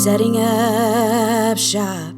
Setting up shop.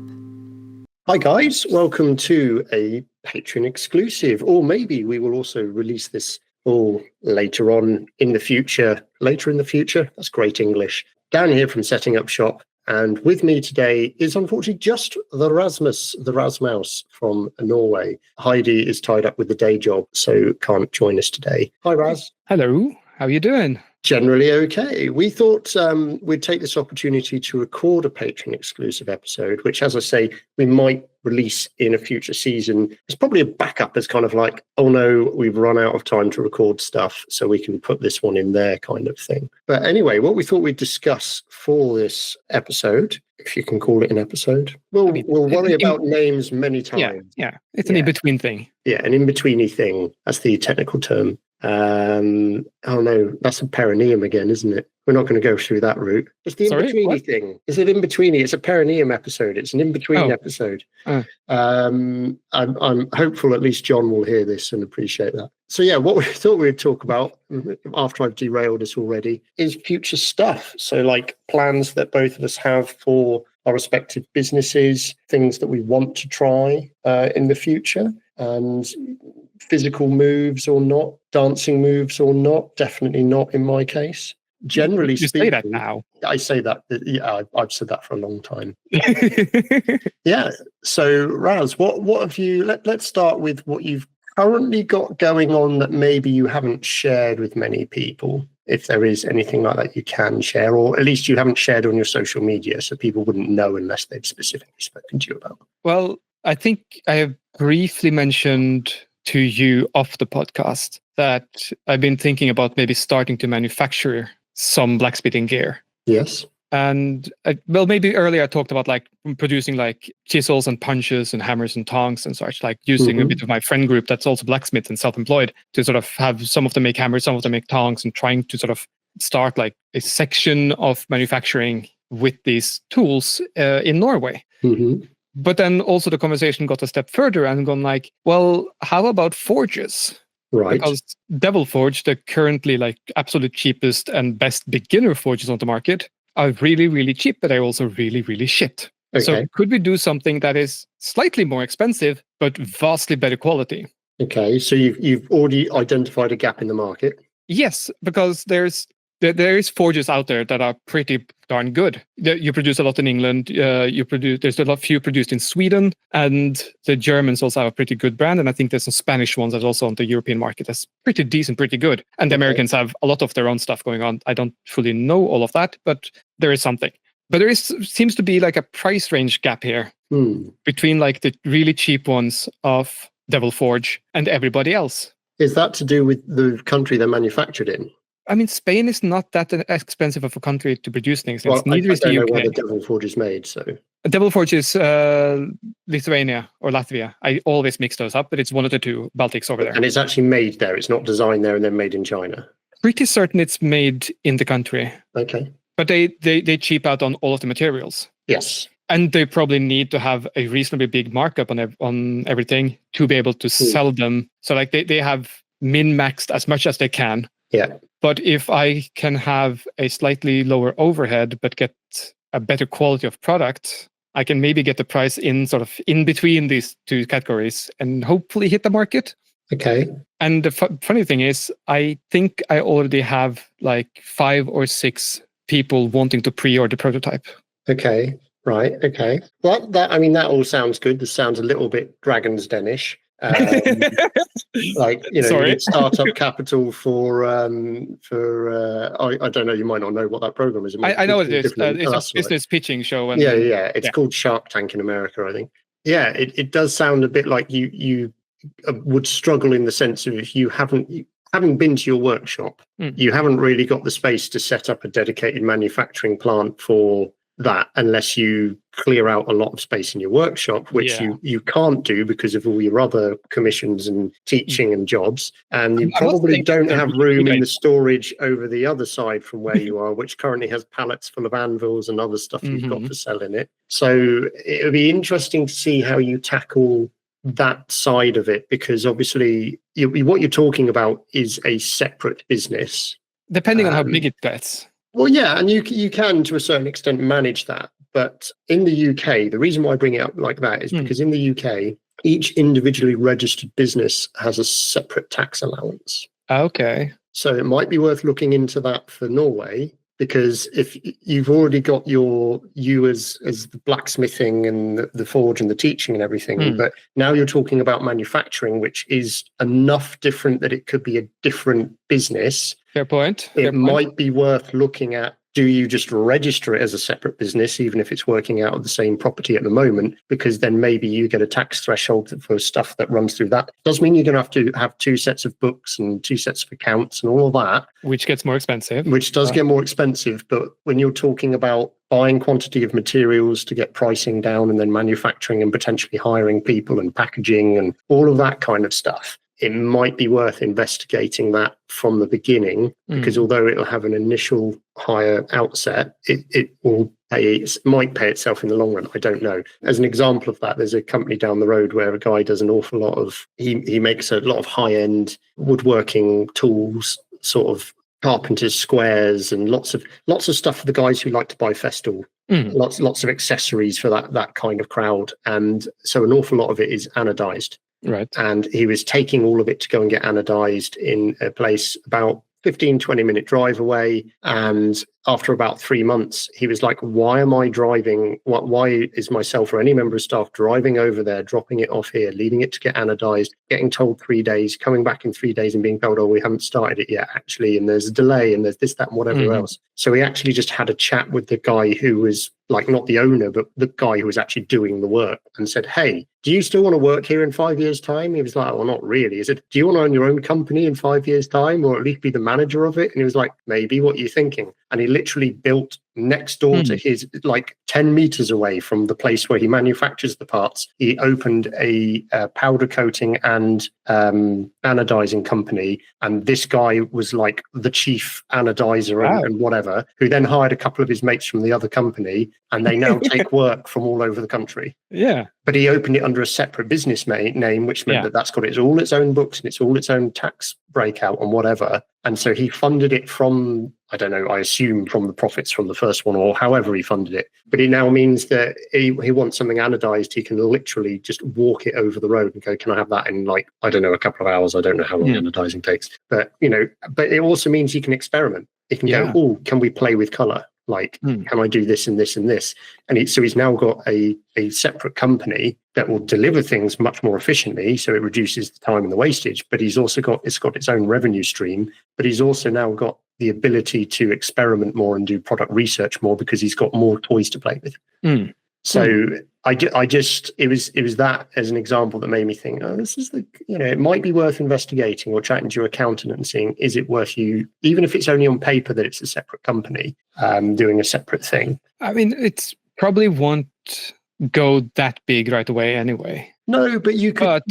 Hi guys, welcome to a Patreon exclusive, or maybe we will also release this all later on in the future. Later in the future? That's great English. Dan here from Setting Up Shop, and with me today is unfortunately just the Rasmus from Norway. Heidi is tied up with the day job, so can't join us today. Hi Raz. Hello, how are you doing? Generally okay. We thought we'd take this opportunity to record a Patreon exclusive episode, which, as I say, we might release in a future season. It's probably a backup as kind of like, oh no, we've run out of time to record stuff, so we can put this one in there kind of thing. But anyway, what we thought we'd discuss for this episode, if you can call it an epised, we'll worry about names many times. Yeah. It's an in-between thing. Yeah, an in-betweeny thing. That's the technical term. Oh no, that's a perineum again, isn't it? We're not going to go through that route. It's the in-betweeny thing. Is it in-betweeny? It's a perineum episode. It's an in-between episode. I'm hopeful at least John will hear this and appreciate that. So yeah, what we thought we'd talk about, after I've derailed us already, is future stuff. So like plans that both of us have for our respective businesses, things that we want to try in the future, and physical moves or not, dancing moves or not, definitely not in my case. Generally speaking, say that now. I say that. Yeah, I've said that for a long time. Yeah. So, Raz, what have you? Let's start with what you've currently got going on that maybe you haven't shared with many people. If there is anything like that you can share, or at least you haven't shared on your social media, so people wouldn't know unless they've specifically spoken to you about. Well, I think I have briefly mentioned to you off the podcast that I've been thinking about maybe starting to manufacture some blacksmithing gear. Yes. And maybe earlier I talked about like producing like chisels and punches and hammers and tongs and such, like using a bit of my friend group that's also blacksmith and self-employed to sort of have some of them make hammers, some of them make tongs, and trying to sort of start like a section of manufacturing with these tools in Norway. Mm-hmm. But then also the conversation got a step further and gone like, well, how about forges? Right. Because Devil Forge, the currently like absolute cheapest and best beginner forges on the market, are really, really cheap, but they're also really, really shit. Okay. So could we do something that is slightly more expensive, but vastly better quality? Okay, so you've already identified a gap in the market. Yes, because there is forges out there that are pretty darn good. You produce a lot in England. There's a few produced in Sweden, and the Germans also have a pretty good brand. And I think there's some Spanish ones that also on the European market that's pretty decent, pretty good. And the Americans have a lot of their own stuff going on. I don't fully know all of that, but there is something. But there seems to be like a price range gap here between like the really cheap ones of Devil Forge and everybody else. Is that to do with the country they're manufactured in? I mean, Spain is not that expensive of a country to produce things. Well, neither is the UK. I don't know where the Devil Forge is made, so... Devil Forge is Lithuania or Latvia. I always mix those up, but it's one of the two Baltics over there. And it's actually made there. It's not designed there and then made in China. Pretty certain it's made in the country. Okay. But they cheap out on all of the materials. Yes. And they probably need to have a reasonably big markup on everything to be able to sell them. So like they have min-maxed as much as they can. Yeah. But if I can have a slightly lower overhead, but get a better quality of product, I can maybe get the price in sort of in between these two categories and hopefully hit the market. Okay. And the funny thing is, I think I already have like 5 or 6 people wanting to pre-order prototype. Okay. Right. Okay. Well, that all sounds good. This sounds a little bit Dragon's Den-ish. Like, you need startup capital for I don't know, you might not know what that program is. I know what it is. It's a business pitching show. And, it's called Shark Tank in America, I think. Yeah, it does sound a bit like you would struggle in the sense of if you haven't been to your workshop, you haven't really got the space to set up a dedicated manufacturing plant for that unless you clear out a lot of space in your workshop, which you can't do because of all your other commissions and teaching and jobs. And you probably don't have room in the storage over the other side from where you are, which currently has pallets full of anvils and other stuff you've got to sell in it. So it would be interesting to see how you tackle that side of it, because obviously what you're talking about is a separate business. Depending on how big it gets. Well, yeah, and you can, to a certain extent, manage that. But in the UK, the reason why I bring it up like that is because in the UK, each individually registered business has a separate tax allowance. Okay. So it might be worth looking into that for Norway, because if you've already got you as the blacksmithing and the forge and the teaching and everything, but now you're talking about manufacturing, which is enough different that it could be a different business. Fair point. It might be worth looking at, do you just register it as a separate business, even if it's working out of the same property at the moment? Because then maybe you get a tax threshold for stuff that runs through that. Does mean you're going to have 2 sets of books and 2 sets of accounts and all of that. Which gets more expensive. Which does get more expensive. But when you're talking about buying quantity of materials to get pricing down and then manufacturing and potentially hiring people and packaging and all of that kind of stuff, it might be worth investigating that from the beginning, because although it'll have an initial higher outset, it might pay itself in the long run. I don't know. As an example of that, there's a company down the road where a guy does an awful lot of, he makes a lot of high-end woodworking tools, sort of carpenter's squares and lots of stuff for the guys who like to buy Festool. Lots of accessories for that kind of crowd. And so an awful lot of it is anodized. Right. And he was taking all of it to go and get anodized in a place about 15-20 minute drive away. And after about 3 months, he was like, why am I driving? Why is myself or any member of staff driving over there, dropping it off here, leaving it to get anodized, getting told 3 days, coming back in 3 days and being told, oh, we haven't started it yet, actually. And there's a delay and there's this, that, and whatever else. So he actually just had a chat with the guy who was like, not the owner, but the guy who was actually doing the work, and said, hey, do you still want to work here in 5 years' time? He was like, well, not really. He said, do you want to own your own company in 5 years' time, or at least be the manager of it? And he was like, maybe. What are you thinking? And he literally built next door to his, like 10 meters away from the place where he manufactures the parts. He opened a powder coating and anodizing company. And this guy was like the chief anodizer and whatever, who then hired a couple of his mates from the other company. And they now take work from all over the country. Yeah. But he opened it under a separate business name, which meant that's got all its own books and it's all its own tax breakout and whatever. And so he funded it from, I don't know, I assume from the profits from the first one, or however he funded it. But it now means that he wants something anodized. He can literally just walk it over the road and go, can I have that in, like, I don't know, a couple of hours? I don't know how long anodizing takes. But, but it also means he can experiment. He can go, oh, can we play with color? Like, can I do this and this and this? And so he's now got a separate company that will deliver things much more efficiently. So it reduces the time and the wastage, but it's got its own revenue stream. But he's also now got the ability to experiment more and do product research more, because he's got more toys to play with. So I just, it was that as an example that made me think, oh, this is it might be worth investigating or chatting to your accountant and seeing, is it worth you, even if it's only on paper that it's a separate company, doing a separate thing. I mean, it's probably won't go that big right away anyway. No, but you could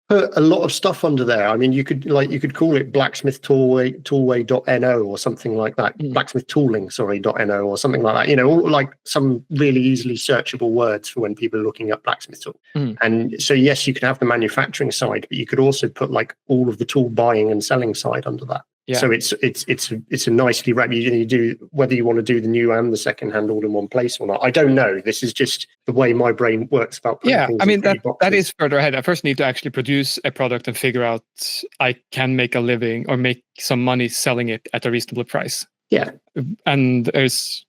put a lot of stuff under there. I mean, you could call it blacksmith toolway.no or something like that. Blacksmith tooling.no or something like that. All like some really easily searchable words for when people are looking up blacksmith tool. And so, yes, you could have the manufacturing side, but you could also put like all of the tool buying and selling side under that. Yeah. So it's a nicely wrapped. You do whether you want to do the new and the second hand all in one place or not. I don't know. This is just the way my brain works about putting things I mean, in that is further ahead. I first need to actually produce a product and figure out I can make a living or make some money selling it at a reasonable price. Yeah. And the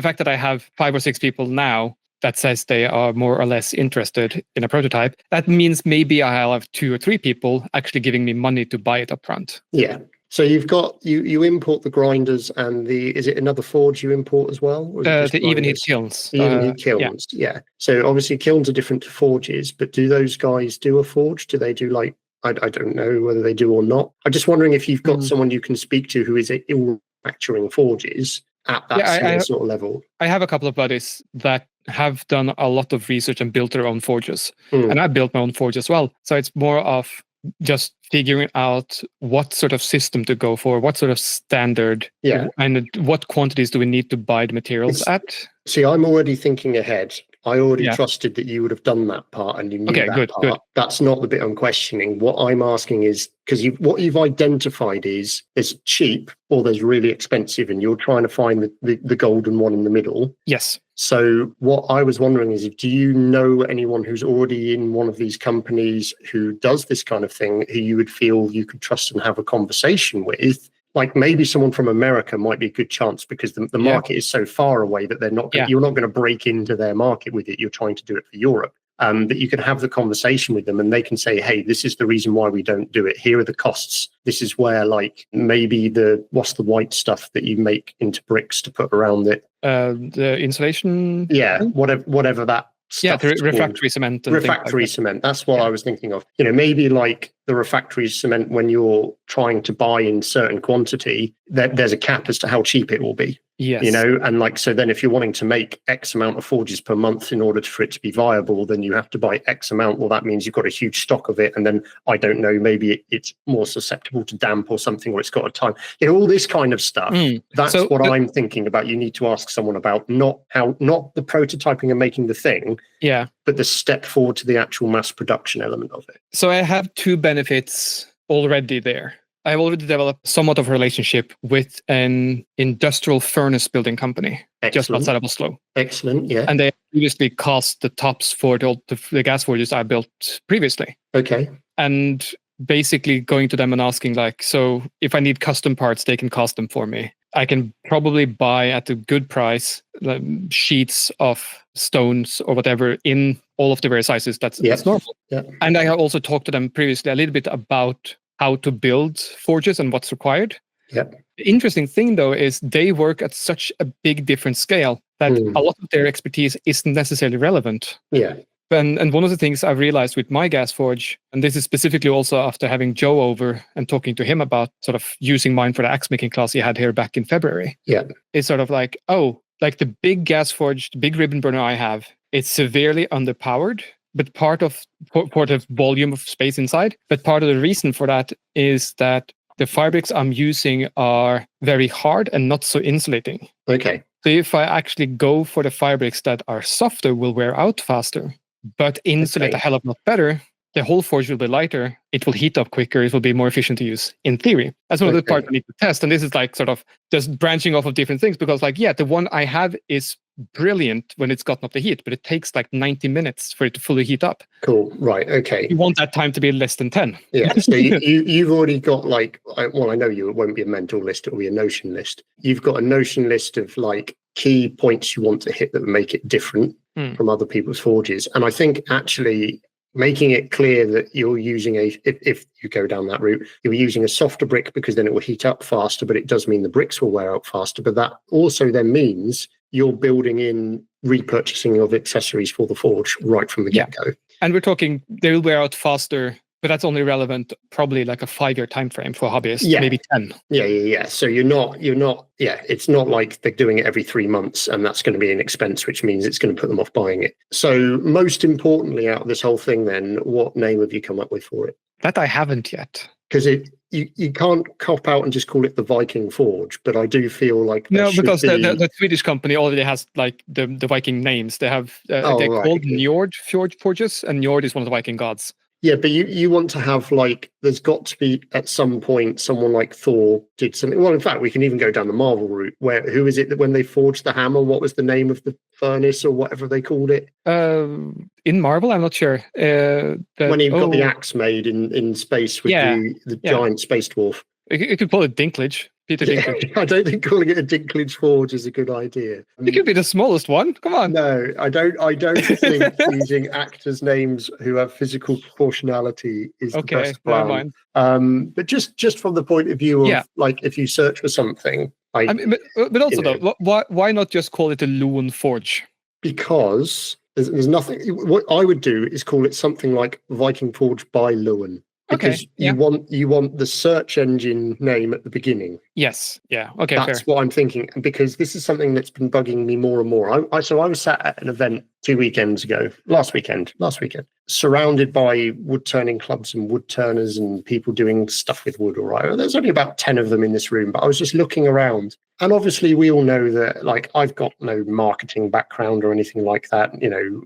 fact that I have 5 or 6 people now that says they are more or less interested in a prototype, that means maybe I'll have 2 or 3 people actually giving me money to buy it up front. Yeah. So you've got, you import the grinders and is it another forge you import as well? The even heat kilns. Even heat kilns, yeah. So obviously kilns are different to forges, but do those guys do a forge? Do they do like, I don't know whether they do or not. I'm just wondering if you've got someone you can speak to who is manufacturing forges at that sort of level. I have a couple of buddies that have done a lot of research and built their own forges. And I built my own forge as well. So it's more of just figuring out what sort of system to go for, what sort of standard, and what quantities do we need to buy the materials at. See, I'm already thinking ahead. I already trusted that you would have done that part and you knew that part. Good. That's not the bit I'm questioning. What I'm asking is, because what you've identified is there's cheap or there's really expensive, and you're trying to find the golden one in the middle. Yes. So what I was wondering is, do you know anyone who's already in one of these companies who does this kind of thing, who you would feel you could trust and have a conversation with? Like maybe someone from America might be a good chance, because the market is so far away that they're not. You're not going to break into their market with it. You're trying to do it for Europe. That you can have the conversation with them and they can say, hey, this is the reason why we don't do it. Here are the costs. This is where, like, maybe what's the white stuff that you make into bricks to put around it? The insulation. Yeah, whatever that. The refractory cement. Refractory cement. That's what I was thinking of. Maybe like the refractory cement, when you're trying to buy in certain quantity, there's a cap as to how cheap it will be. Yes. And like, so then if you're wanting to make X amount of forges per month in order for it to be viable, then you have to buy X amount. Well, that means you've got a huge stock of it. And then, I don't know, maybe it's more susceptible to damp or something, or it's got a time, all this kind of stuff. That's what I'm thinking about. You need to ask someone about not the prototyping and making the thing, but the step forward to the actual mass production element of it. So I have two benefits already there. I've already developed somewhat of a relationship with an industrial furnace building company just outside of Oslo. Excellent, yeah. And they previously cast the tops for the gas forges I built previously. Okay. And basically going to them and asking, like, so if I need custom parts, they can cast them for me. I can probably buy at a good price sheets of stones or whatever in all of the various sizes. That's normal. Yeah. And I have also talked to them previously a little bit about how to build forges and what's required. Yep. The interesting thing, though, is they work at such a big different scale that a lot of their expertise isn't necessarily relevant. Yeah. And one of the things I've realized with my gas forge, and this is specifically also after having Joe over and talking to him about sort of using mine for the axe making class he had here back in February. Yeah. It's sort of like, like the big gas forge, the big ribbon burner I have, it's severely underpowered. But part of the volume of space inside. But part of the reason for that is that the fabrics I'm using are very hard and not so insulating. Okay. So if I actually go for the fabrics that are softer, will wear out faster, but insulate a hell of a lot better, the whole forge will be lighter. It will heat up quicker. It will be more efficient to use in theory. That's one of the parts I need to test. And this is like sort of just branching off of different things, because like, the one I have is brilliant when it's gotten up the heat, but it takes like 90 minutes for it to fully heat up. Cool. Right. Okay. You want that time to be less than 10. Yeah. So you've already got like, I know it won't be a mental list, it'll be a notion list. You've got a notion list of like key points you want to hit that make it different from other people's forges. And I think actually making it clear that you're using if you go down that route, you're using a softer brick because then it will heat up faster, but it does mean the bricks will wear out faster. But that also then means you're building in repurchasing of accessories for the forge right from the get-go. And we're talking, they will wear out faster, but that's only relevant probably like a 5-year time frame for hobbyists, maybe 10. Yeah. So you're not, it's not like they're doing it every 3 months and that's going to be an expense, which means it's going to put them off buying it. So most importantly out of this whole thing then, what name have you come up with for it? That I haven't yet. Because you can't cop out and just call it the Viking Forge, but I do feel like because the Swedish company already has like the Viking names. They have they're called Njord forges, and Njord is one of the Viking gods. Yeah, but you want to have like, there's got to be at some point someone like Thor did something. Well, in fact, we can even go down the Marvel route. Who is it that when they forged the hammer, what was the name of the furnace or whatever they called it? In Marvel, I'm not sure. When he got the axe made in space with the giant space dwarf. You could call it Dinklage. Peter Dinklage. I don't think calling it a Dinklage Forge is a good idea. It could be the smallest one. Come on. No, I don't think using actors' names who have physical proportionality is the best plan. But just from the point of view of like if you search for something, but also though, why not just call it a Loen Forge? Because there's nothing. What I would do is call it something like Viking Forge by Loen. Because you want the search engine name at the beginning. Yes. Yeah. Okay. That's what I'm thinking. Because this is something that's been bugging me more and more. I was sat at an event 2 weekends ago, last weekend, surrounded by wood turning clubs and wood turners and people doing stuff with wood. All right. There's only about 10 of them in this room, but I was just looking around. And obviously we all know that, like, I've got no marketing background or anything like that,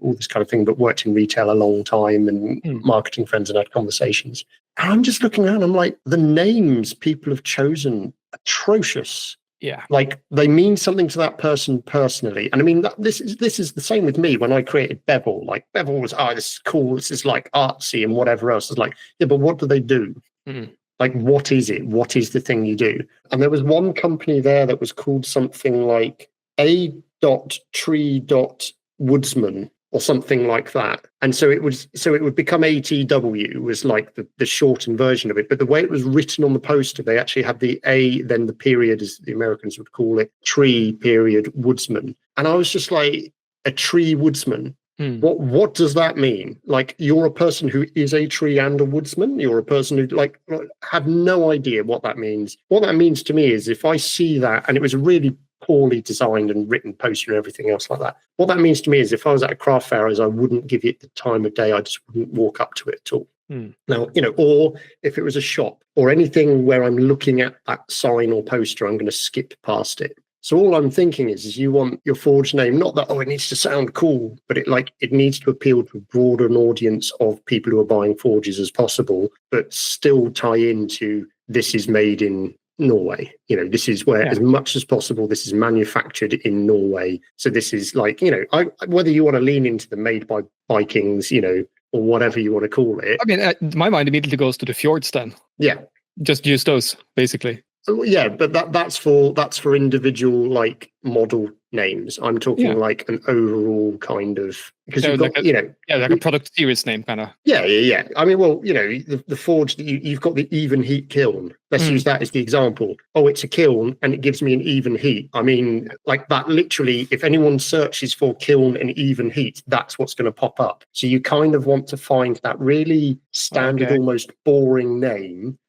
all this kind of thing, but worked in retail a long time and marketing friends and had conversations. And I'm just looking around, I'm like, the names people have chosen, atrocious. Yeah. Like they mean something to that person personally. And I mean, this is the same with me when I created Bevel. Like Bevel was, this is cool. This is like artsy and whatever else. It's like, yeah, but what do they do? Like, what is it? What is the thing you do? And there was one company there that was called something like A.Tree.Woodsman or something like that. And so it would become ATW was like the shortened version of it. But the way it was written on the poster, they actually had the A, then the period, as the Americans would call it, tree period woodsman. And I was just like, a tree woodsman. What does that mean? Like, you're a person who is a tree and a woodsman. You're a person who like have no idea what that means. What that means to me is if I see that, and it was a really poorly designed and written poster and everything else like that. What that means to me is if I was at a craft fair, I wouldn't give it the time of day. I just wouldn't walk up to it at all. Now, or if it was a shop or anything where I'm looking at that sign or poster, I'm going to skip past it. So all I'm thinking is you want your forge name, not that, it needs to sound cool, but it needs to appeal to as broad an audience of people who are buying forges as possible, but still tie into this is made in Norway. This is where as much as possible, this is manufactured in Norway. So this is like, whether you want to lean into the made by Vikings, or whatever you want to call it. I mean, my mind immediately goes to the fjords then. Yeah. Just use those, basically. Yeah, but that's for individual like model names. I'm talking like an overall kind of, because you've got like a product series name kind of. Yeah. I mean, well, the forge that you've got the even heat kiln. Let's use that as the example. Oh, it's a kiln and it gives me an even heat. I mean, like that literally, if anyone searches for kiln and even heat, that's what's going to pop up. So you kind of want to find that really standard, almost boring name,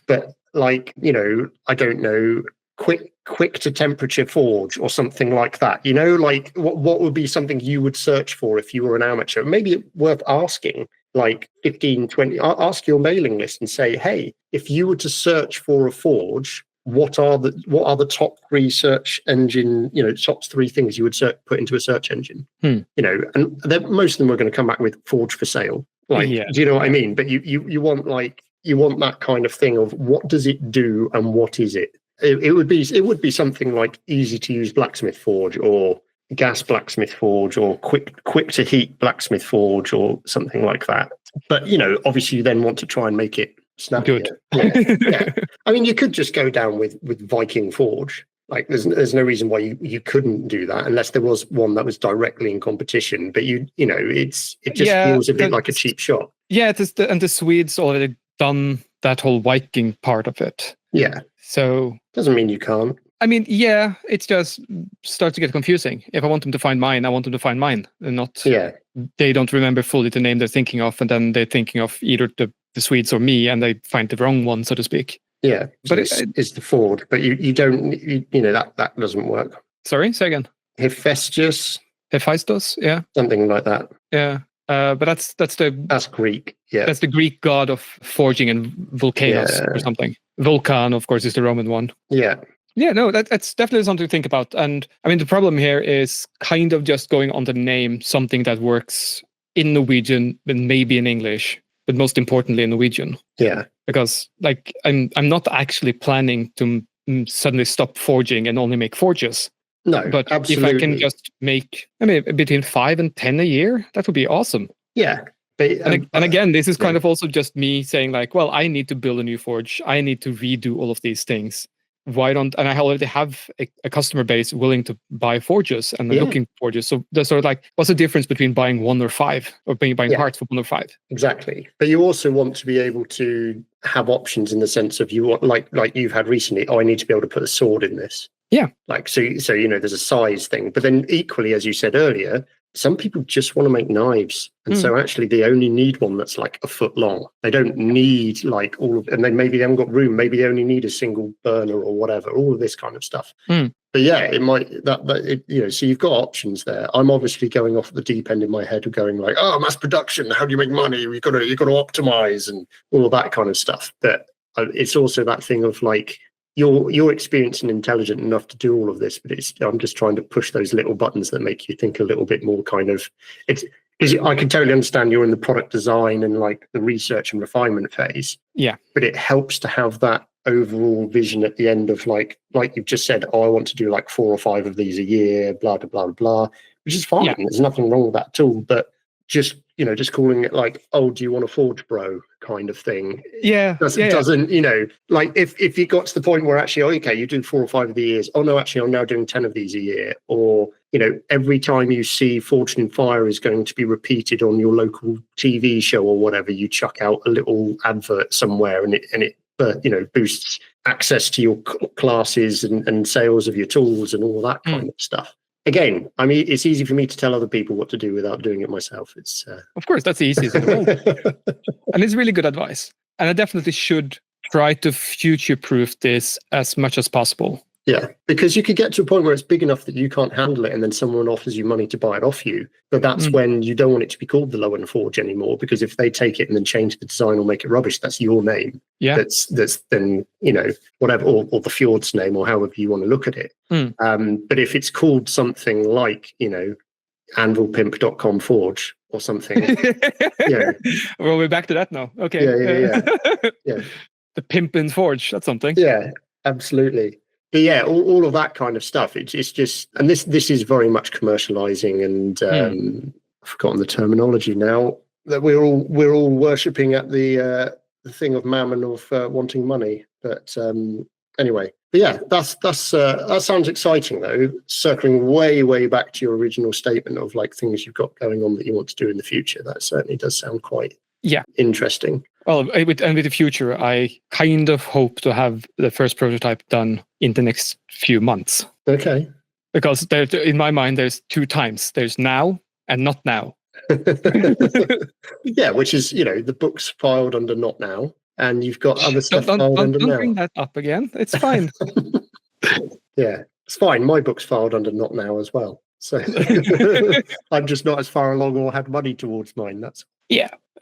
but like, I don't know, quick to temperature forge or something like that. Like what would be something you would search for if you were an amateur? Maybe worth asking, like 15, 20, ask your mailing list and say, hey, if you were to search for a forge, what are the top three search engine, top three things you would put into a search engine? And most of them are going to come back with forge for sale. Like, do you know what I mean? But you want you want that kind of thing of what does it do and what is it? It would be something like easy to use blacksmith forge or gas blacksmith forge or quick to heat blacksmith forge or something like that. But obviously you then want to try and make it snappy. Good. Yeah. I mean, you could just go down with Viking forge. Like there's no reason why you couldn't do that unless there was one that was directly in competition. But it just feels a bit like a cheap shot. Yeah, and the Swedes already done that whole Viking part of it. Yeah. So doesn't mean you can't. I mean, yeah, it just starts to get confusing. If I want them to find mine, I want them to find mine, and not they don't remember fully the name they're thinking of, and then they're thinking of either the Swedes or me, and they find the wrong one, so to speak. Yeah, but it's the Ford, but you don't that doesn't work. Sorry, say again. Hephaestus, yeah, something like that. Yeah. But that's Greek. Yeah, that's the Greek god of forging and volcanoes or something. Vulcan, of course, is the Roman one. Yeah. No, that's definitely something to think about. And I mean, the problem here is kind of just going on the name, something that works in Norwegian, but maybe in English, but most importantly in Norwegian. Yeah. Because like I'm not actually planning to suddenly stop forging and only make forges. No, but absolutely. If I can just make, between 5 and 10 a year, that would be awesome. Yeah. But, and again, this is kind of also just me saying like, well, I need to build a new forge. I need to redo all of these things. And I already have a customer base willing to buy forges and looking for forges. So there's sort of like, what's the difference between buying 1 or 5 or buying parts for 1 or 5? Exactly. But you also want to be able to have options in the sense of you want, like you've had recently, I need to be able to put a sword in this. Yeah. Like, so there's a size thing, but then equally, as you said earlier, some people just want to make knives. And so actually they only need one that's like a foot long. They don't need like and then maybe they haven't got room. Maybe they only need a single burner or whatever, all of this kind of stuff. But yeah, it might, so you've got options there. I'm obviously going off the deep end in my head of going like, mass production, how do you make money? You've got to optimize and all of that kind of stuff. But it's also that thing of like, you're experienced and intelligent enough to do all of this, but I'm just trying to push those little buttons that make you think a little bit more kind of, it's because I can totally understand you're in the product design and like the research and refinement phase. Yeah. But it helps to have that overall vision at the end of like you've just said, oh, I want to do like 4 or 5 of these a year, blah, blah, blah, blah, which is fine. There's nothing wrong with that at all. But just, just calling it like, oh, do you want a forge, bro, kind of thing. Doesn't, like if you got to the point where actually, okay, you do 4 or 5 of the years. Oh no, actually I'm now doing 10 of these a year. Or, every time you see Forged in Fire is going to be repeated on your local TV show or whatever, you chuck out a little advert somewhere and it boosts access to your classes and sales of your tools and all that kind of stuff. Again, I mean, it's easy for me to tell other people what to do without doing it myself. It's of course, that's the easiest in the world. And it's really good advice. And I definitely should try to future-proof this as much as possible. Yeah, because you could get to a point where it's big enough that you can't handle it and then someone offers you money to buy it off you. But that's when you don't want it to be called the Loen Forge anymore, because if they take it and then change the design or make it rubbish, that's your name. Yeah. That's then, whatever, or the Fjord's name or however you want to look at it. But if it's called something like, anvilpimp.com Forge or something. Well, we're back to that now. Okay. Yeah. The Pimp and Forge, that's something. Yeah, absolutely. But yeah, all of that kind of stuff. It's just, and this is very much commercializing, and I've forgotten the terminology now. That we're all worshipping at the thing of mammon of wanting money. But anyway, but yeah, that sounds exciting though. Circling way back to your original statement of like things you've got going on that you want to do in the future. That certainly does sound quite interesting. Well, with the future, I kind of hope to have the first prototype done in the next few months. Okay. Because in my mind, there's 2 times. There's now and not now. Yeah, which is, the book's filed under not now, and you've got other stuff filed under now. Don't bring that up again. It's fine. Yeah, it's fine. My book's filed under not now as well. So I'm just not as far along or had money towards mine. That's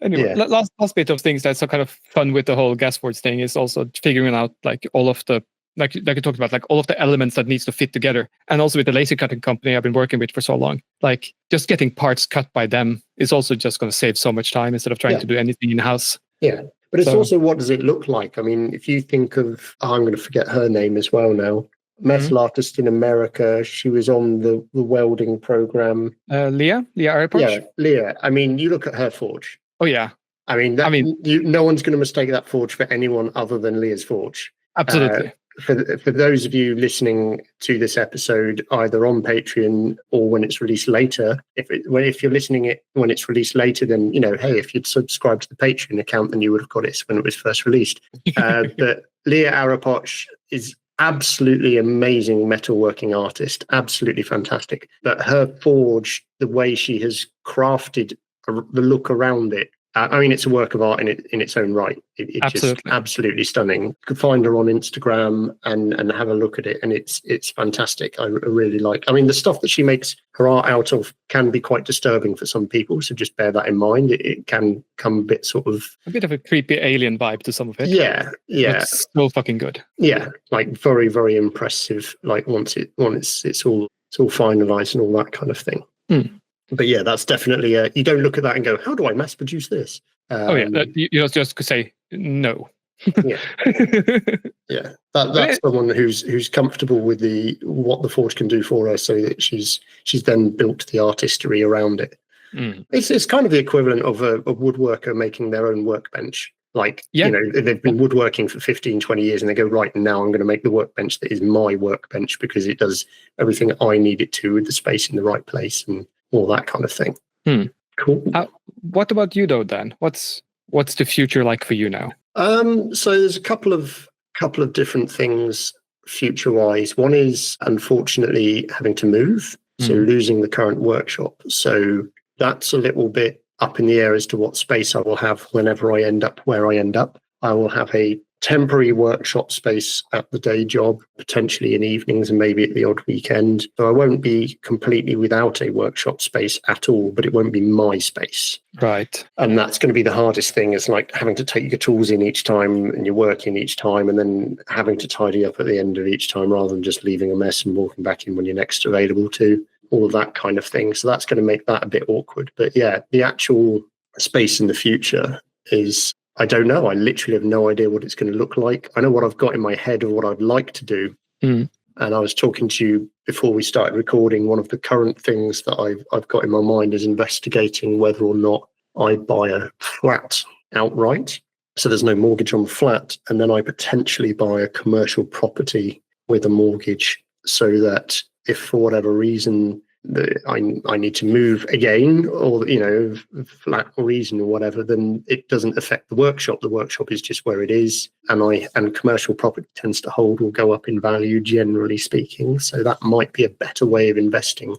Anyway, last bit of things that's so kind of fun with the whole gas forge thing is also figuring out like all of the like you talked about, like all of the elements that needs to fit together. And also with the laser cutting company I've been working with for so long, like just getting parts cut by them is also just going to save so much time instead of trying to do anything in house. Yeah. But it's also, what does it look like? I mean, if you think of, I'm going to forget her name as well now. Metal artist in America. She was on the welding program. Leah Airport? Yeah, Leah. I mean, you look at her forge. Oh, yeah. I mean, no one's going to mistake that forge for anyone other than Leah's forge. Absolutely. For those of you listening to this episode, either on Patreon or when it's released later, if you're listening it when it's released later, then, hey, if you'd subscribed to the Patreon account, then you would have got it when it was first released. But Leah Arapoch is absolutely amazing metalworking artist, absolutely fantastic. But her forge, the way she has crafted the look around it, I mean, it's a work of art in its own right. It's just absolutely stunning. You can find her on Instagram and have a look at it, and it's fantastic. I really like. I mean, the stuff that she makes her art out of can be quite disturbing for some people, so just bear that in mind. It can come a bit a bit of a creepy alien vibe to some of it. Yeah. It's so fucking good. Yeah, like very, very impressive. Like once it's all finalized and all that kind of thing. But yeah, that's definitely you don't look at that and go, how do I mass produce this? You just could say no. Yeah. That's someone who's comfortable with what the forge can do for her, so that she's then built the artistry around it. It's kind of the equivalent of a woodworker making their own workbench. Like, they've been woodworking for 15, 20 years and they go, right, now I'm going to make the workbench that is my workbench because it does everything I need it to with the space in the right place and all that kind of thing. Cool. What about you though, Dan? What's the future like for you now? So there's a couple of different things future-wise. One is unfortunately having to move, so losing the current workshop. So that's a little bit up in the air as to what space I will have whenever I end up where I end up. I will have a temporary workshop space at the day job, potentially in evenings and maybe at the odd weekend. So I won't be completely without a workshop space at all, but it won't be my space. Right. And that's going to be the hardest thing, is like having to take your tools in each time and your work in each time, and then having to tidy up at the end of each time rather than just leaving a mess and walking back in when you're next available to. All of that kind of thing. So that's going to make that a bit awkward. But yeah, the actual space in the future is I don't know. I literally have no idea what it's going to look like. I know what I've got in my head of what I'd like to do. And I was talking to you before we started recording. One of the current things that I've got in my mind is investigating whether or not I buy a flat outright. So there's no mortgage on the flat. And then I potentially buy a commercial property with a mortgage, so that if for whatever reason I need to move again, or, flat reason or whatever, then it doesn't affect the workshop. The workshop is just where it is. And commercial property tends to hold or go up in value, generally speaking. So that might be a better way of investing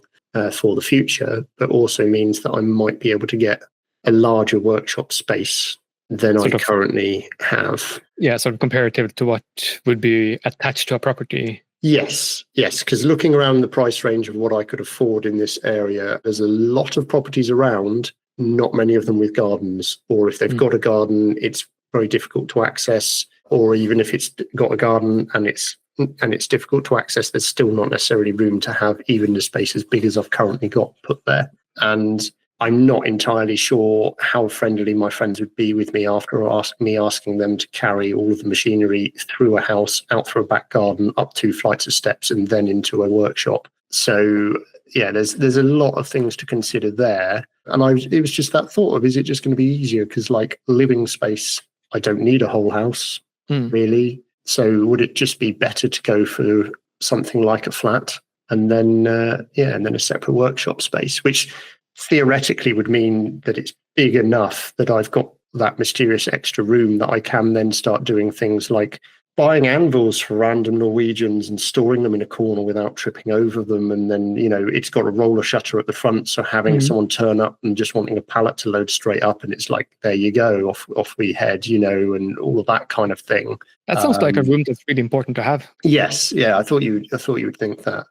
for the future, but also means that I might be able to get a larger workshop space than I currently have. Yeah, sort of comparative to what would be attached to a property. Yes, because looking around the price range of what I could afford in this area, there's a lot of properties around, not many of them with gardens, or if they've got a garden, it's very difficult to access, or even if it's got a garden and it's difficult to access, there's still not necessarily room to have even the space as big as I've currently got put there. And I'm not entirely sure how friendly my friends would be with me after asking them to carry all of the machinery through a house, out through a back garden, up 2 flights of steps, and then into a workshop. So yeah, there's a lot of things to consider there. And it was just that thought of, is it just going to be easier? Because like living space, I don't need a whole house really. So would it just be better to go for something like a flat and then a separate workshop space, which theoretically would mean that it's big enough that I've got that mysterious extra room that I can then start doing things like buying anvils for random Norwegians and storing them in a corner without tripping over them. And then, it's got a roller shutter at the front. So having someone turn up and just wanting a pallet to load straight up, and it's like, there you go, off we head, and all of that kind of thing. That sounds like a room that's really important to have. Yes. Yeah. I thought you would think that.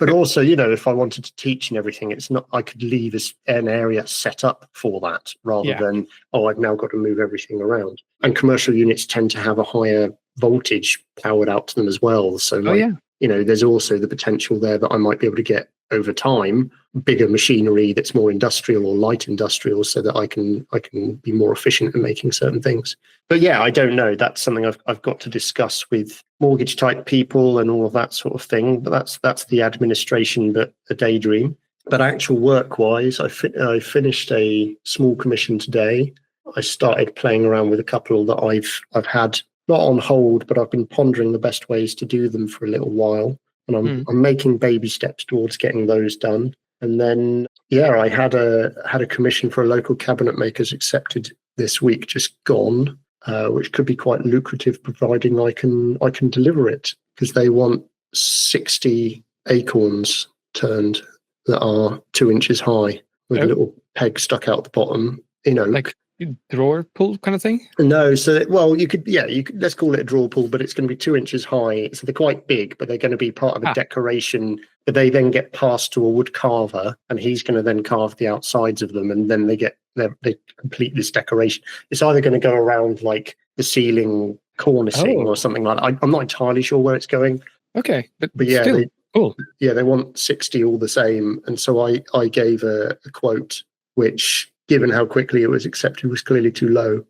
But also, if I wanted to teach and everything, it's not, I could leave an area set up for that rather than, I've now got to move everything around. And commercial units tend to have a higher voltage powered out to them as well. So, there's also the potential there that I might be able to get over time bigger machinery that's more industrial or light industrial, so that I can be more efficient in making certain things. But yeah, I don't know. That's something I've got to discuss with mortgage type people and all of that sort of thing. But that's the administration, but a daydream. But actual work wise, I finished a small commission today. I started playing around with a couple that I've had not on hold, but I've been pondering the best ways to do them for a little while. And I'm making baby steps towards getting those done. And then, I had a commission for a local cabinet makers accepted this week, just gone, which could be quite lucrative, providing I can deliver it, because they want 60 acorns turned that are 2 inches high with a little peg stuck out the bottom. Like drawer pull kind of thing? No, so you could let's call it a drawer pull, but it's going to be 2 inches high. So they're quite big, but they're going to be part of a decoration. But they then get passed to a wood carver, and he's going to then carve the outsides of them, and then they complete this decoration. It's either going to go around like the ceiling cornicing or something like that. I'm not entirely sure where it's going. Okay, but yeah, still, cool. Yeah, they want 60 all the same, and so I gave a quote which, given how quickly it was accepted, was clearly too low.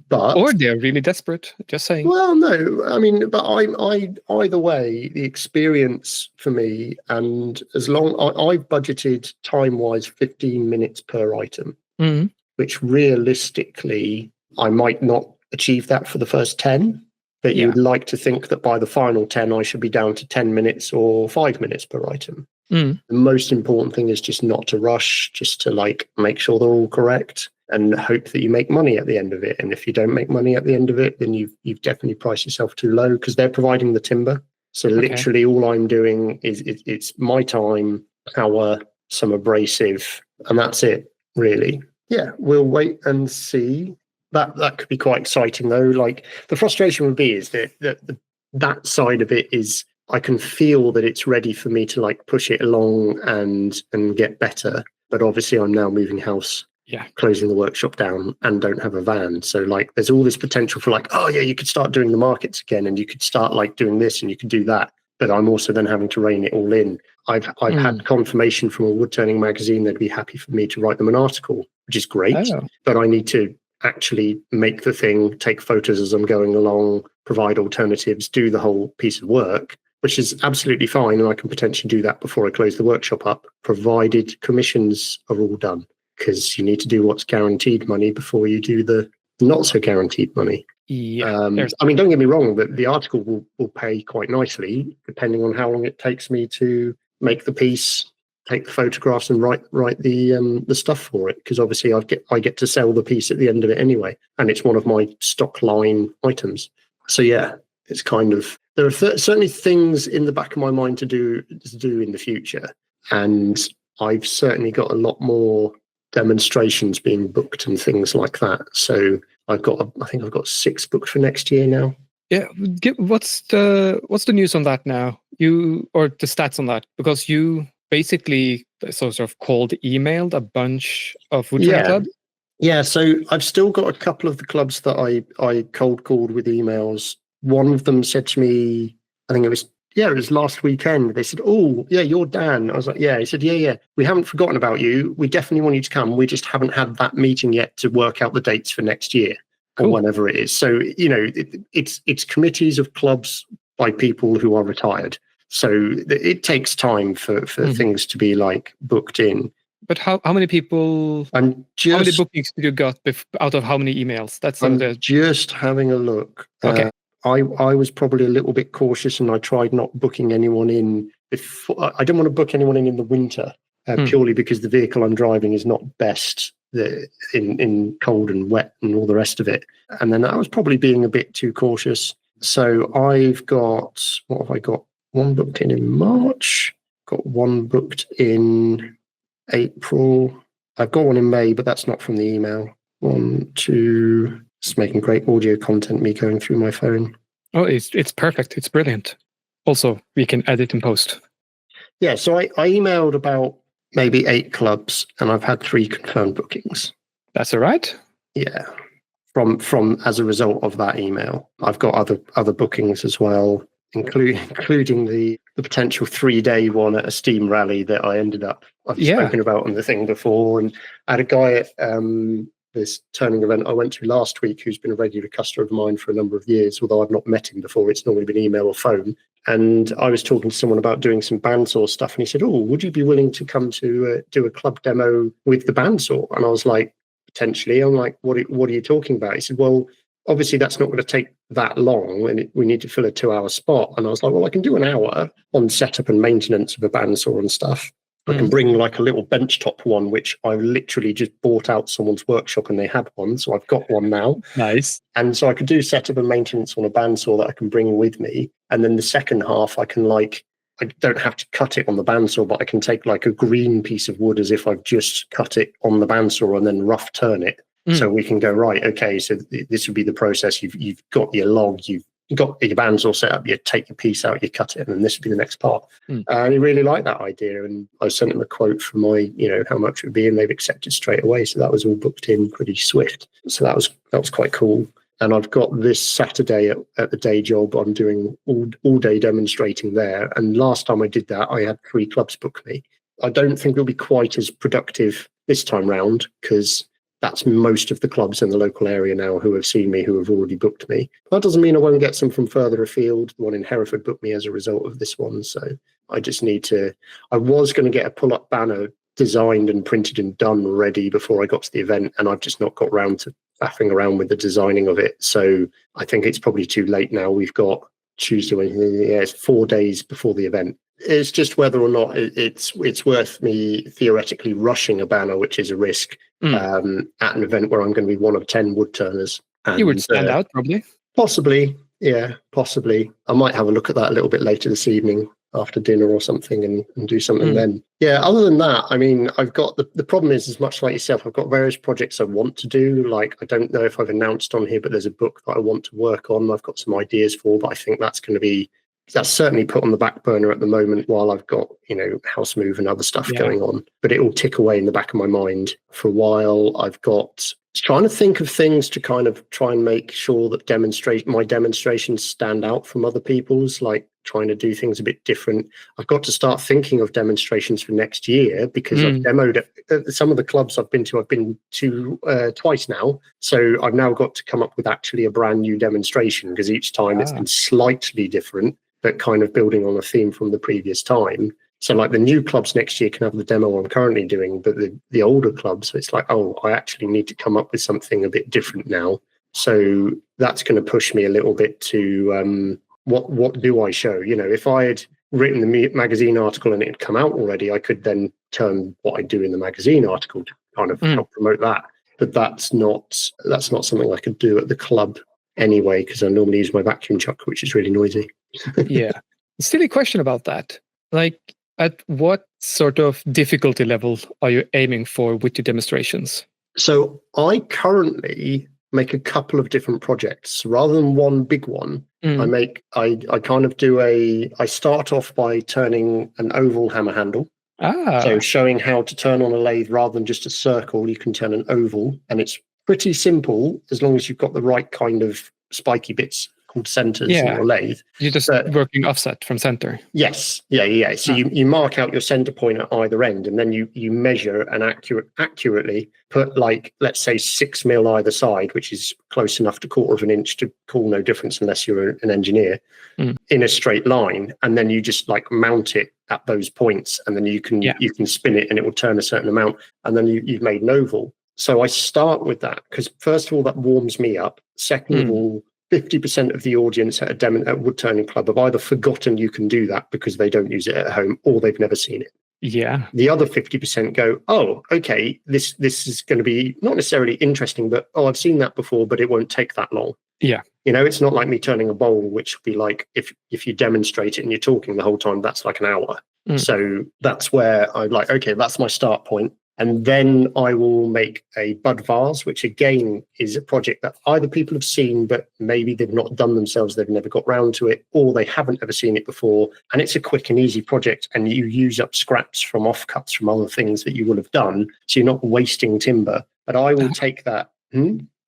But or they're really desperate. Just saying. Well, no, I mean, but I either way, the experience for me, and as long I've budgeted time-wise 15 minutes per item, which realistically I might not achieve that for the first 10. But you'd like to think that by the final 10, I should be down to 10 minutes or 5 minutes per item. The most important thing is just not to rush, just to make sure they're all correct and hope that you make money at the end of it. And if you don't make money at the end of it, then you've definitely priced yourself too low, because they're providing the timber. So literally all I'm doing is it's my time, power, some abrasive, and that's it, really. Yeah, we'll wait and see. That could be quite exciting, though. Like, the frustration would be is that side of it is, I can feel that it's ready for me to push it along and get better. But obviously I'm now moving house, closing the workshop down, and don't have a van. So there's all this potential for you could start doing the markets again, and you could start doing this and you could do that. But I'm also then having to rein it all in. I've had confirmation from a wood turning magazine they'd be happy for me to write them an article, which is great. Oh. But I need to actually make the thing, take photos as I'm going along, provide alternatives, do the whole piece of work, which is absolutely fine. And I can potentially do that before I close the workshop up, provided commissions are all done, because you need to do what's guaranteed money before you do the not so guaranteed money. Yeah. I mean, don't get me wrong, but the article will pay quite nicely, depending on how long it takes me to make the piece, take the photographs, and write the stuff for it. Because obviously, I get to sell the piece at the end of it anyway, and it's one of my stock line items. So yeah, it's kind of, there are certainly things in the back of my mind to do in the future, and I've certainly got a lot more demonstrations being booked and things like that. So I think I've got 6 booked for next year now. Yeah, what's the news on that now? Or the stats on that? Because you basically sort of emailed a bunch of woodturning clubs. Yeah, so I've still got a couple of the clubs that I cold called with emails. One of them said to me, I think it was last weekend. They said, "Oh, yeah, you're Dan." I was like, "Yeah." He said, "Yeah, we haven't forgotten about you. We definitely want you to come. We just haven't had that meeting yet to work out the dates for next year." Cool. Or whenever it is. So, it's committees of clubs by people who are retired. So it takes time for things to be like booked in. But how many people? How many bookings did you got out of how many emails? I'm just having a look. Okay. I was probably a little bit cautious, and I tried not booking anyone in before. I didn't want to book anyone in the winter, purely because the vehicle I'm driving is not best in cold and wet and all the rest of it. And then I was probably being a bit too cautious. So I've got, what have I got? One booked in March. Got one booked in April. I've got one in May, but that's not from the email. 1, 2. It's making great audio content, me going through my phone. Oh, it's perfect. It's brilliant. Also, we can edit and post. Yeah, so I emailed about maybe 8 clubs, and I've had 3 confirmed bookings. That's all right. Yeah, from as a result of that email. I've got other bookings as well, including the potential 3-day one at a Steam rally that I've spoken about on the thing before. And I had a guy at this turning event I went to last week who's been a regular customer of mine for a number of years, although I've not met him before. It's normally been email or phone. And I was talking to someone about doing some bandsaw stuff, and he said, "Oh, would you be willing to come to do a club demo with the bandsaw?" And I was like, "Potentially." I'm like, what are you talking about? He said, "Well, obviously that's not going to take that long, and we need to fill a 2-hour spot." And I was like, "Well, I can do an hour on setup and maintenance of a bandsaw and stuff. I can bring like a little benchtop one, which I literally just bought out someone's workshop and they had one. So I've got one now." Nice. And so I could do setup and maintenance on a bandsaw that I can bring with me. And then the second half, I don't have to cut it on the bandsaw, but I can take like a green piece of wood as if I've just cut it on the bandsaw and then rough turn it. So we can go, right, okay, so this would be the process. You've got your log, you've got your bandsaw set up, you take your piece out, you cut it, and then this would be the next part. And he really liked that idea. And I sent him a quote for my, how much it would be, and they've accepted straight away. So that was all booked in pretty swift. So that was quite cool. And I've got this Saturday at the day job, I'm doing all day demonstrating there. And last time I did that, I had 3 clubs book me. I don't think it'll be quite as productive this time round, because that's most of the clubs in the local area now who have seen me, who have already booked me. That doesn't mean I won't get some from further afield. The one in Hereford booked me as a result of this one. So I just need to, I was going to get a pull-up banner designed and printed and done ready before I got to the event, and I've just not got round to faffing around with the designing of it. So I think it's probably too late now. We've got Tuesday, it's 4 days before the event. It's just whether or not it's worth me theoretically rushing a banner, which is a risk, at an event where I'm going to be one of 10 wood turners. And, you would stand out, probably. Possibly, yeah, possibly. I might have a look at that a little bit later this evening after dinner or something and do something then. Yeah, other than that, I mean, I've got the problem is much like yourself, I've got various projects I want to do. Like, I don't know if I've announced on here, but there's a book that I want to work on. I've got some ideas for, but I think that's certainly put on the back burner at the moment while I've got, house move and other stuff going on. But it will tick away in the back of my mind for a while. I've got trying to think of things to kind of try and make sure that my demonstrations stand out from other people's. Like, trying to do things a bit different. I've got to start thinking of demonstrations for next year because I've demoed at some of the clubs I've been to twice now. So I've now got to come up with actually a brand new demonstration because each time it's been slightly different, but kind of building on a theme from the previous time. So like the new clubs next year can have the demo I'm currently doing, but the older clubs, it's like, oh, I actually need to come up with something a bit different now. So that's going to push me a little bit to what do I show? You know, if I had written the magazine article and it had come out already, I could then turn what I do in the magazine article to kind of help promote that. But that's not something I could do at the club anyway, because I normally use my vacuum chuck, which is really noisy. Yeah. Silly question about that. Like, at what sort of difficulty level are you aiming for with your demonstrations? So I currently make a couple of different projects. Rather than one big one, I start off by turning an oval hammer handle. So showing how to turn on a lathe rather than just a circle, you can turn an oval. And it's pretty simple as long as you've got the right kind of spiky bits called centers in your lathe. You're just working offset from center. Yes. Yeah. So you mark out your center point at either end, and then you measure and accurately put, like, let's say 6 mil either side, which is close enough to 1/4 of an inch to call no difference unless you're an engineer, in a straight line. And then you just like mount it at those points, and then you can spin it and it will turn a certain amount, and then you've made an oval. So I start with that because first of all, that warms me up. Second of all, 50% of the audience at a wood turning club have either forgotten you can do that because they don't use it at home, or they've never seen it. Yeah. The other 50% go, oh, okay, this is going to be not necessarily interesting, but I've seen that before, but it won't take that long. Yeah. You know, it's not like me turning a bowl, which would be like if you demonstrate it and you're talking the whole time, that's like an hour. So that's where I'm like, okay, that's my start point. And then I will make a bud vase, which again is a project that either people have seen, but maybe they've not done themselves. They've never got round to it, or they haven't ever seen it before. And it's a quick and easy project. And you use up scraps from offcuts from other things that you will have done. So you're not wasting timber. But I will take that.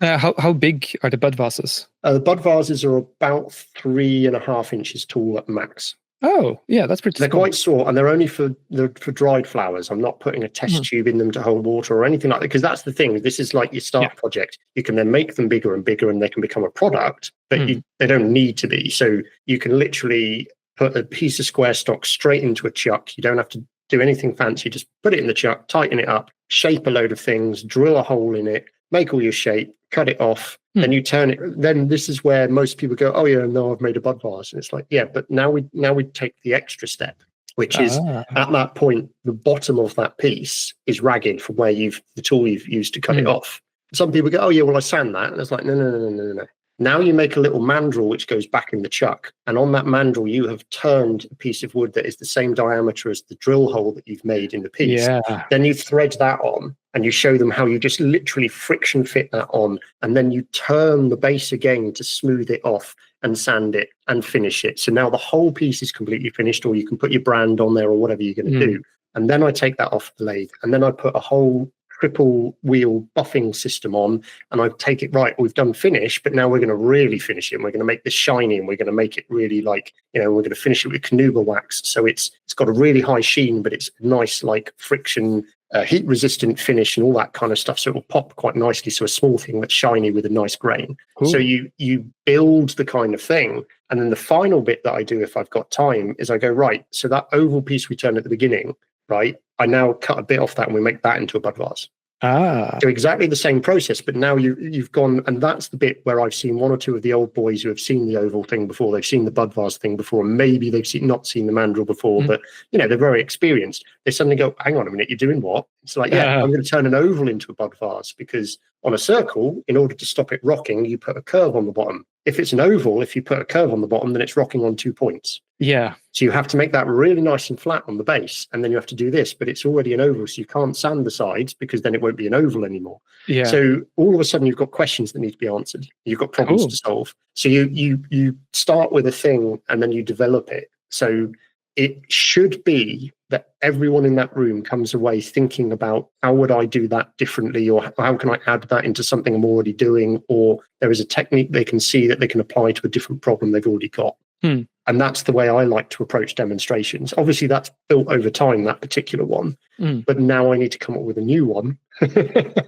How big are the bud vases? The bud vases are about 3.5 inches tall at max. Oh, yeah, that's pretty. They're quite small, and they're only for dried flowers. I'm not putting a test tube in them to hold water or anything like that, because that's the thing. This is like your start project. You can then make them bigger and bigger, and they can become a product, but they don't need to be. So you can literally put a piece of square stock straight into a chuck. You don't have to do anything fancy. Just put it in the chuck, tighten it up, shape a load of things, drill a hole in it, make all your shape, cut it off, then you turn it. Then this is where most people go, oh yeah, no, I've made a bud vase. And it's like, yeah, but now we take the extra step, which is at that point, the bottom of that piece is ragged from where the tool you've used to cut it off. Some people go, oh yeah, well I sand that. And it's like, no. Now you make a little mandrel which goes back in the chuck. And on that mandrel, you have turned a piece of wood that is the same diameter as the drill hole that you've made in the piece. Yeah. Then you thread that on and you show them how you just literally friction fit that on. And then you turn the base again to smooth it off and sand it and finish it. So now the whole piece is completely finished, or you can put your brand on there or whatever you're going to do. And then I take that off the lathe, and then I put a whole triple wheel buffing system on, and I take it, right, we've done finish, but now we're going to really finish it, and we're going to make this shiny, and we're going to make it really like, we're going to finish it with Canuba wax. So it's got a really high sheen, but it's nice, like friction, heat resistant finish and all that kind of stuff. So it will pop quite nicely. So a small thing that's shiny with a nice grain. Cool. So you build the kind of thing. And then the final bit that I do, if I've got time, is I go, right, so that oval piece we turned at the beginning, right, I now cut a bit off that and we make that into a bud vase. So exactly the same process, but now you've gone, and that's the bit where I've seen one or two of the old boys who have seen the oval thing before, they've seen the bud vase thing before, and maybe they've not seen the mandrel before, but they're very experienced. They suddenly go, hang on a minute, you're doing what? It's like, I'm going to turn an oval into a bud vase, because on a circle, in order to stop it rocking, you put a curve on the bottom. If it's an oval, if you put a curve on the bottom, then it's rocking on 2 points. Yeah. So you have to make that really nice and flat on the base, and then you have to do this, but it's already an oval, so you can't sand the sides because then it won't be an oval anymore. Yeah. So all of a sudden you've got questions that need to be answered. You've got problems to solve. So you start with a thing and then you develop it. So it should be that everyone in that room comes away thinking about, how would I do that differently, or how can I add that into something I'm already doing, or there is a technique they can see that they can apply to a different problem they've already got. And that's the way I like to approach demonstrations. Obviously, that's built over time, that particular one. But now I need to come up with a new one.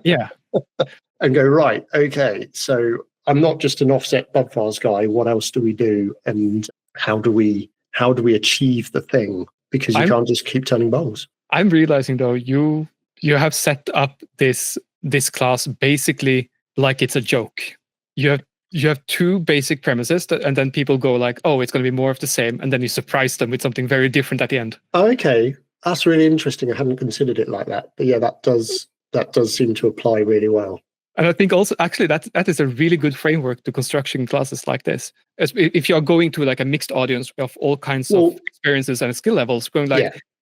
Yeah. And go, right, okay, so I'm not just an offset bud files guy. What else do we do? And how do we achieve the thing? Because you can't just keep turning bowls. I'm realizing, though, you have set up this class basically like it's a joke. You have two basic premises, and then people go like, oh, it's going to be more of the same. And then you surprise them with something very different at the end. Okay, that's really interesting. I hadn't considered it like that. But yeah, that does seem to apply really well. And I think also, actually, that is a really good framework to construction classes like this. If you are going to like a mixed audience of all kinds of experiences and skill levels, going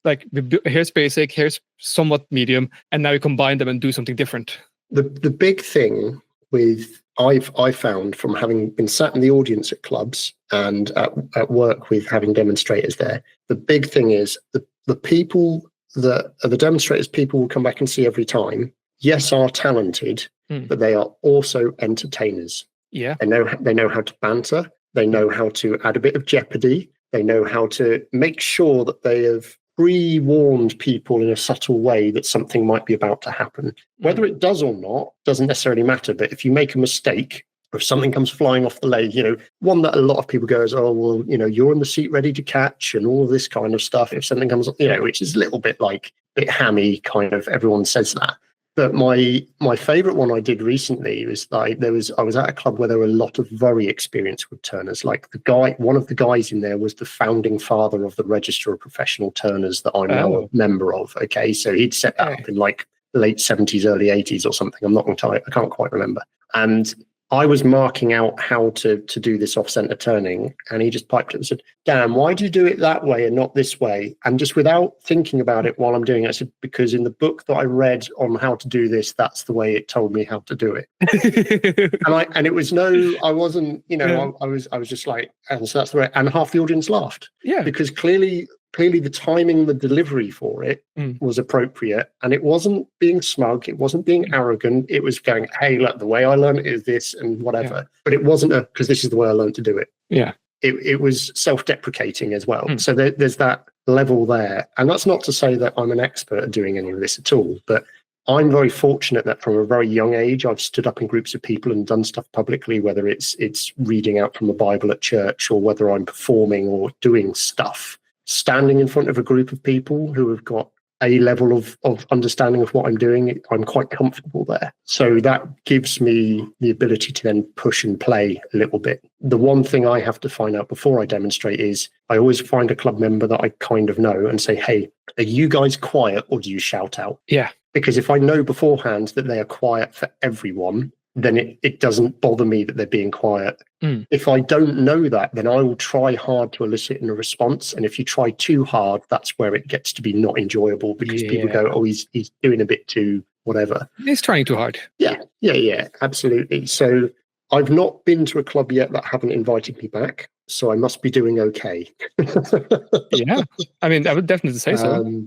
like here's basic, here's somewhat medium, and now you combine them and do something different. The big thing with I found from having been sat in the audience at clubs and at work with having demonstrators there, the big thing is the people that are the demonstrators people will come back and see every time, yes, are talented, but they are also entertainers. Yeah. They know how to banter. They know how to add a bit of jeopardy. They know how to make sure that they have pre-warned people in a subtle way that something might be about to happen. Whether it does or not doesn't necessarily matter. But if you make a mistake, or if something comes flying off the lathe, one that a lot of people go is, oh, well, you're in the seat ready to catch and all of this kind of stuff. If something comes, which is a little bit like a bit hammy, kind of everyone says that. But my favorite one I did recently was I was at a club where there were a lot of very experienced wood turners. Like one of the guys in there was the founding father of the Register of Professional Turners that I'm now a member of. Okay, so he'd set that up in like late 70s, early 80s or something. I'm not entirely, I can't quite remember. And I was marking out how to do this off-center turning, and he just piped it and said, "Dan, why do you do it that way and not this way?" And just without thinking about it while I'm doing it, I said, "Because in the book that I read on how to do this, that's the way it told me how to do it." and it was I wasn't, I was just like, and so that's the way. And half the audience laughed, because clearly the timing, the delivery for it was appropriate, and it wasn't being smug, it wasn't being arrogant, it was going, hey, look, the way I learned it is this and whatever. But it wasn't because this is the way I learned to do it. It was self-deprecating as well. So there's that level there. And that's not to say that I'm an expert at doing any of this at all, but I'm very fortunate that from a very young age, I've stood up in groups of people and done stuff publicly, whether it's reading out from the Bible at church, or whether I'm performing or doing stuff. Standing in front of a group of people who have got a level of understanding of what I'm doing, I'm quite comfortable there. So that gives me the ability to then push and play a little bit. The one thing I have to find out before I demonstrate is I always find a club member that I kind of know and say, hey, are you guys quiet or do you shout out? Yeah. Because if I know beforehand that they are quiet for everyone, then it doesn't bother me that they're being quiet. If I don't know that, then I will try hard to elicit a response. And if you try too hard, that's where it gets to be not enjoyable, because people go, oh, he's doing a bit too whatever. He's trying too hard. Yeah, absolutely. So I've not been to a club yet that haven't invited me back. So I must be doing okay. Yeah, I mean, I would definitely say so.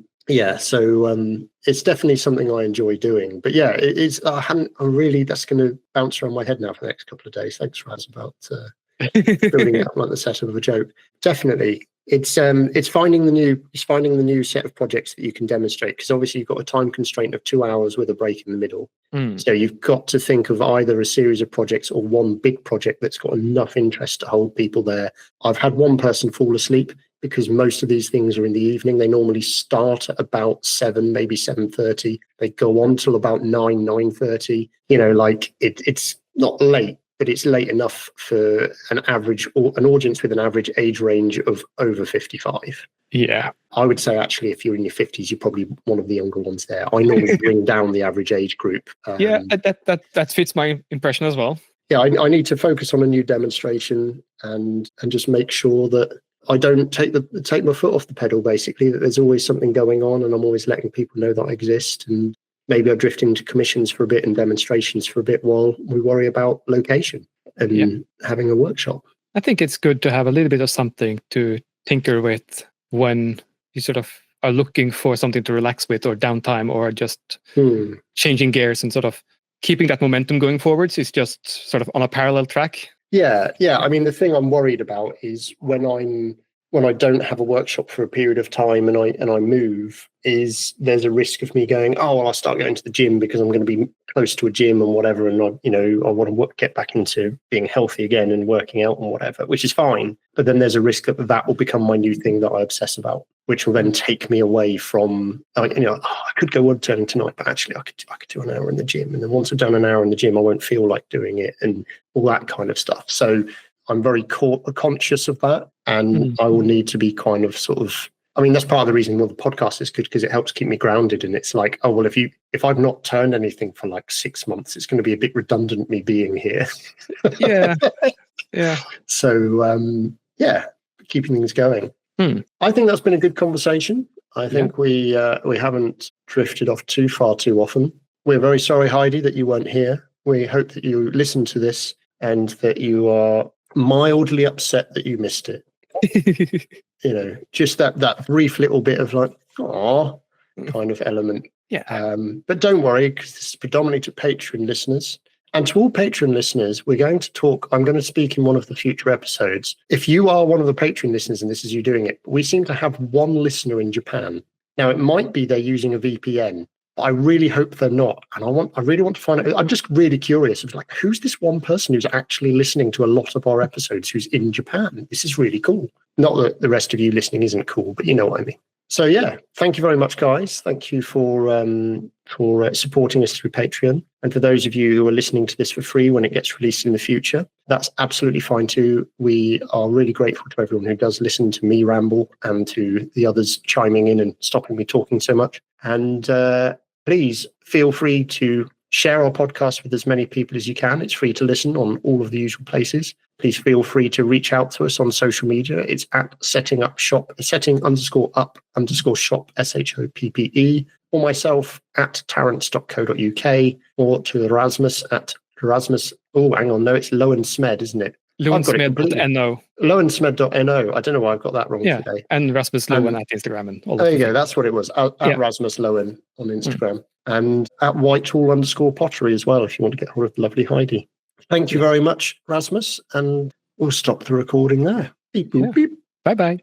So it's definitely something I enjoy doing. But yeah, that's going to bounce around my head now for the next couple of days. Thanks, Raz, about building it up like the setup of a joke. Definitely. It's finding the new set of projects that you can demonstrate, because obviously you've got a time constraint of 2 hours with a break in the middle. So you've got to think of either a series of projects or one big project that's got enough interest to hold people there. I've had one person fall asleep, because most of these things are in the evening. They normally start at about 7, maybe 7:30. They go on till about 9:30. It's not late, but it's late enough for an audience with an average age range of over 55. Yeah. I would say, actually, if you're in your 50s, you're probably one of the younger ones there. I normally bring down the average age group. That fits my impression as well. Yeah, I need to focus on a new demonstration and just make sure that I don't take my foot off the pedal, basically, that there's always something going on, and I'm always letting people know that I exist. And maybe I drift into commissions for a bit and demonstrations for a bit while we worry about location and having a workshop. I think it's good to have a little bit of something to tinker with when you sort of are looking for something to relax with, or downtime, or just changing gears, and sort of keeping that momentum going forwards is just sort of on a parallel track. Yeah. I mean, the thing I'm worried about is when I don't have a workshop for a period of time and I move, is there's a risk of me going, oh, well, I'll start going to the gym because I'm going to be close to a gym and whatever, and I want to get back into being healthy again and working out and whatever, which is fine. But then there's a risk that will become my new thing that I obsess about, which will then take me away from, I could go wood turning tonight, but actually I could do an hour in the gym, and then once I've done an hour in the gym, I won't feel like doing it and all that kind of stuff. So I'm very conscious of that, and I will need to be kind of sort of, I mean, that's part of the reason why the podcast is good, because it helps keep me grounded. And it's like, oh, well, if I've not turned anything for like 6 months, it's going to be a bit redundant me being here. Yeah. So, keeping things going. I think that's been a good conversation. I think we haven't drifted off too far too often. We're very sorry, Heidi, that you weren't here. We hope that you listened to this and that you are mildly upset that you missed it. Just that brief little bit of like, aw, kind of element. Yeah. But don't worry, because this is predominantly to Patreon listeners. And to all Patreon listeners, I'm going to speak in one of the future episodes. If you are one of the Patreon listeners and this is you doing it, we seem to have one listener in Japan. Now, it might be they're using a VPN. I really hope they're not. And I really want to find out. I'm just really curious of like, who's this one person who's actually listening to a lot of our episodes who's in Japan? This is really cool. Not that the rest of you listening isn't cool, but you know what I mean. So yeah, thank you very much, guys. Thank you for supporting us through Patreon. And for those of you who are listening to this for free when it gets released in the future, that's absolutely fine too. We are really grateful to everyone who does listen to me ramble and to the others chiming in and stopping me talking so much. And please feel free to share our podcast with as many people as you can. It's free to listen on all of the usual places. Please feel free to reach out to us on social media. It's at setting_up shop SHOPPE, or myself at tarrant.co.uk, or to Rasmus at Rasmus. Oh, hang on. No, it's Loen Smed, isn't it? Loensmed.no. Loensmed.no. I don't know why I've got that wrong today. And Rasmus Loen at Instagram. And all there you go. That's what it was. At Rasmus Loen on Instagram. And at Whitehall_pottery as well, if you want to get hold of the lovely Heidi. Thank you very much, Rasmus. And we'll stop the recording there. Beep, boop, beep. Bye-bye.